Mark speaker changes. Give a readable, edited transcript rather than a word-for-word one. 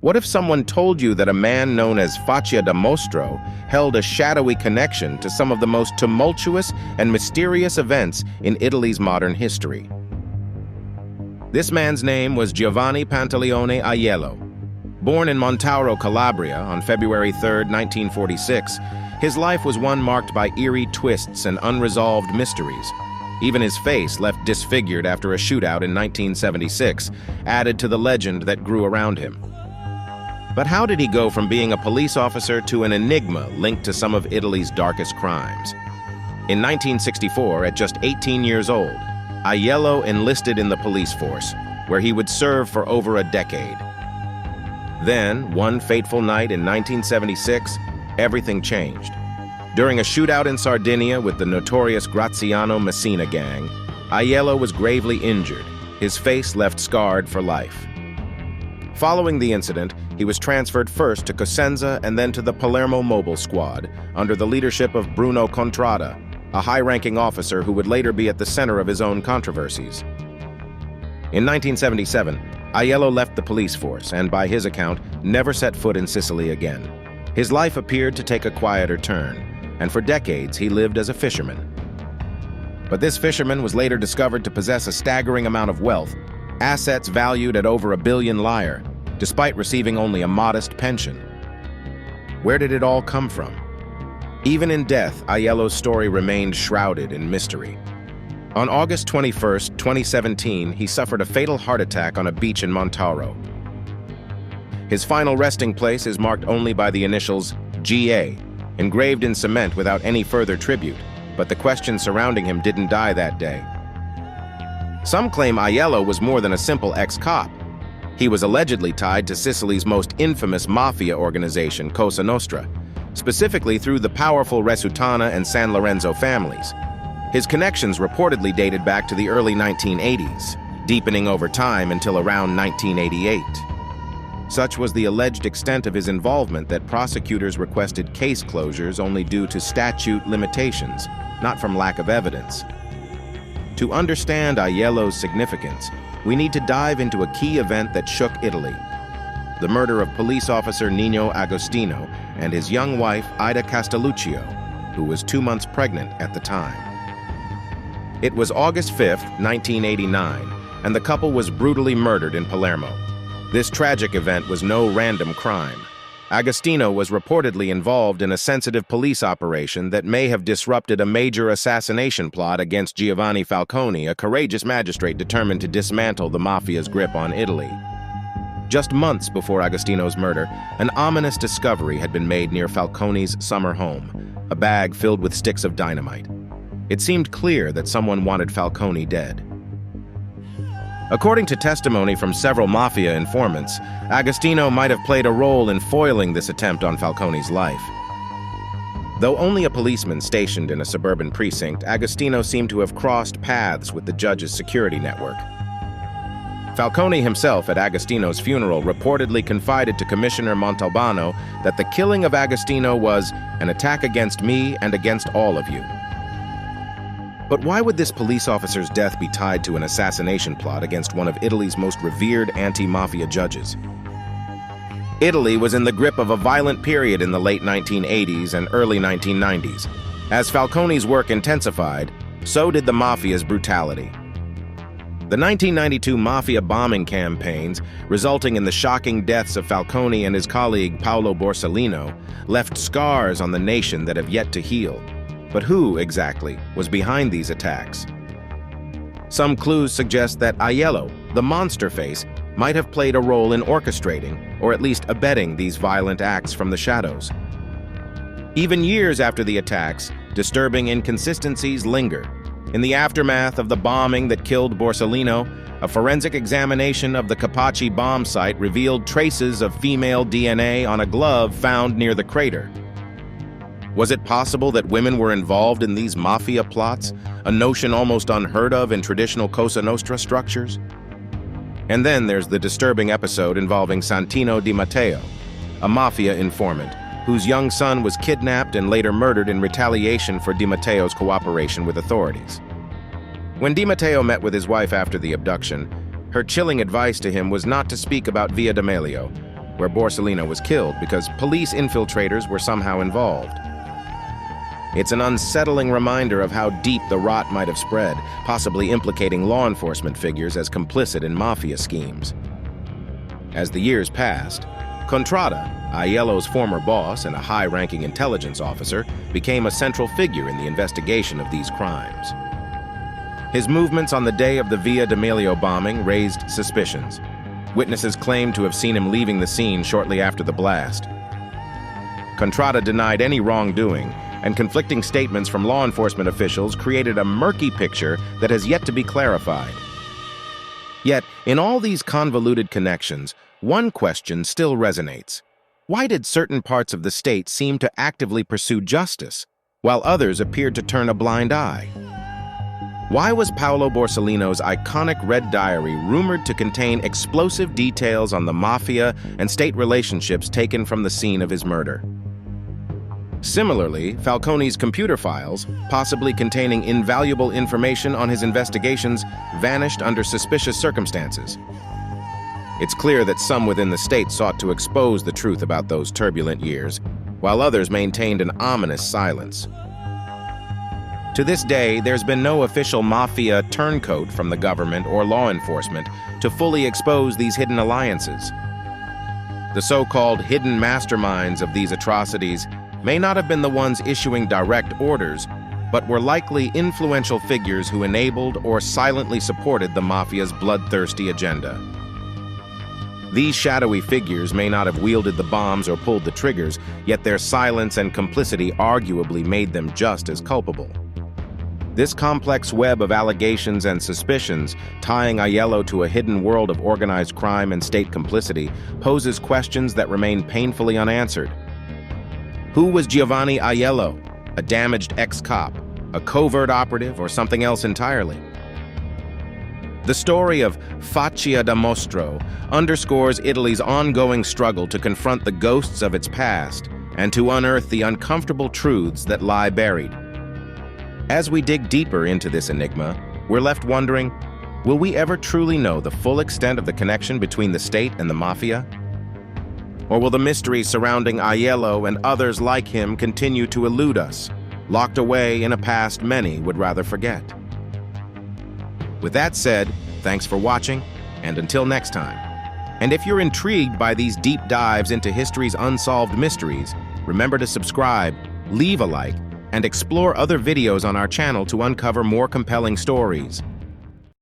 Speaker 1: What if someone told you that a man known as Faccia da Mostro held a shadowy connection to some of the most tumultuous and mysterious events in Italy's modern history? This man's name was Giovanni Pantaleone Aiello. Born in Montauro, Calabria on February 3, 1946, his life was one marked by eerie twists and unresolved mysteries. Even his face, left disfigured after a shootout in 1976, added to the legend that grew around him. But how did he go from being a police officer to an enigma linked to some of Italy's darkest crimes? In 1964, at just 18 years old, Aiello enlisted in the police force, where he would serve for over a decade. Then, one fateful night in 1976, everything changed. During a shootout in Sardinia with the notorious Graziano Messina gang, Aiello was gravely injured, his face left scarred for life. Following the incident, he was transferred first to Cosenza and then to the Palermo Mobile Squad, under the leadership of Bruno Contrada, a high-ranking officer who would later be at the center of his own controversies. In 1977, Aiello left the police force and, by his account, never set foot in Sicily again. His life appeared to take a quieter turn, and for decades he lived as a fisherman. But this fisherman was later discovered to possess a staggering amount of wealth, assets valued at over $1 billion, despite receiving only a modest pension. Where did it all come from? Even in death, Aiello's story remained shrouded in mystery. On August 21, 2017, he suffered a fatal heart attack on a beach in Montauro. His final resting place is marked only by the initials GA, engraved in cement without any further tribute, but the questions surrounding him didn't die that day. Some claim Aiello was more than a simple ex-cop. He was allegedly tied to Sicily's most infamous mafia organization, Cosa Nostra, specifically through the powerful Resutana and San Lorenzo families. His connections reportedly dated back to the early 1980s, deepening over time until around 1988. Such was the alleged extent of his involvement that prosecutors requested case closures only due to statute limitations, not from lack of evidence. To understand Aiello's significance, we need to dive into a key event that shook Italy: the murder of police officer Nino Agostino and his young wife, Ida Castelluccio, who was 2 months pregnant at the time. It was August 5, 1989, and the couple was brutally murdered in Palermo. This tragic event was no random crime. Agostino was reportedly involved in a sensitive police operation that may have disrupted a major assassination plot against Giovanni Falcone, a courageous magistrate determined to dismantle the mafia's grip on Italy. Just months before Agostino's murder, an ominous discovery had been made near Falcone's summer home, a bag filled with sticks of dynamite. It seemed clear that someone wanted Falcone dead. According to testimony from several mafia informants, Agostino might have played a role in foiling this attempt on Falcone's life. Though only a policeman stationed in a suburban precinct, Agostino seemed to have crossed paths with the judge's security network. Falcone himself at Agostino's funeral reportedly confided to Commissioner Montalbano that the killing of Agostino was an attack against me and against all of you. But why would this police officer's death be tied to an assassination plot against one of Italy's most revered anti-mafia judges? Italy was in the grip of a violent period in the late 1980s and early 1990s. As Falcone's work intensified, so did the mafia's brutality. The 1992 mafia bombing campaigns, resulting in the shocking deaths of Falcone and his colleague Paolo Borsellino, left scars on the nation that have yet to heal. But who, exactly, was behind these attacks? Some clues suggest that Aiello, the monster face, might have played a role in orchestrating, or at least abetting, these violent acts from the shadows. Even years after the attacks, disturbing inconsistencies linger. In the aftermath of the bombing that killed Borsellino, a forensic examination of the Capaci bomb site revealed traces of female DNA on a glove found near the crater. Was it possible that women were involved in these mafia plots, a notion almost unheard of in traditional Cosa Nostra structures? And then there's the disturbing episode involving Santino Di Matteo, a mafia informant, whose young son was kidnapped and later murdered in retaliation for Di Matteo's cooperation with authorities. When Di Matteo met with his wife after the abduction, her chilling advice to him was not to speak about Via D'Amelio, where Borsellino was killed because police infiltrators were somehow involved. It's an unsettling reminder of how deep the rot might have spread, possibly implicating law enforcement figures as complicit in mafia schemes. As the years passed, Contrada, Aiello's former boss and a high-ranking intelligence officer, became a central figure in the investigation of these crimes. His movements on the day of the Via D'Amelio bombing raised suspicions. Witnesses claimed to have seen him leaving the scene shortly after the blast. Contrada denied any wrongdoing, and conflicting statements from law enforcement officials created a murky picture that has yet to be clarified. Yet, in all these convoluted connections, one question still resonates. Why did certain parts of the state seem to actively pursue justice, while others appeared to turn a blind eye? Why was Paolo Borsellino's iconic Red Diary rumored to contain explosive details on the mafia and state relationships taken from the scene of his murder? Similarly, Falcone's computer files, possibly containing invaluable information on his investigations, vanished under suspicious circumstances. It's clear that some within the state sought to expose the truth about those turbulent years, while others maintained an ominous silence. To this day, there's been no official mafia turncoat from the government or law enforcement to fully expose these hidden alliances. The so-called hidden masterminds of these atrocities may not have been the ones issuing direct orders, but were likely influential figures who enabled or silently supported the mafia's bloodthirsty agenda. These shadowy figures may not have wielded the bombs or pulled the triggers, yet their silence and complicity arguably made them just as culpable. This complex web of allegations and suspicions, tying Aiello to a hidden world of organized crime and state complicity, poses questions that remain painfully unanswered. Who was Giovanni Aiello? A damaged ex-cop, a covert operative, or something else entirely? The story of Faccia da Mostro underscores Italy's ongoing struggle to confront the ghosts of its past and to unearth the uncomfortable truths that lie buried. As we dig deeper into this enigma, we're left wondering, will we ever truly know the full extent of the connection between the state and the mafia? Or will the mystery surrounding Aiello and others like him continue to elude us, locked away in a past many would rather forget? With that said, thanks for watching, and until next time. And if you're intrigued by these deep dives into history's unsolved mysteries, remember to subscribe, leave a like, and explore other videos on our channel to uncover more compelling stories.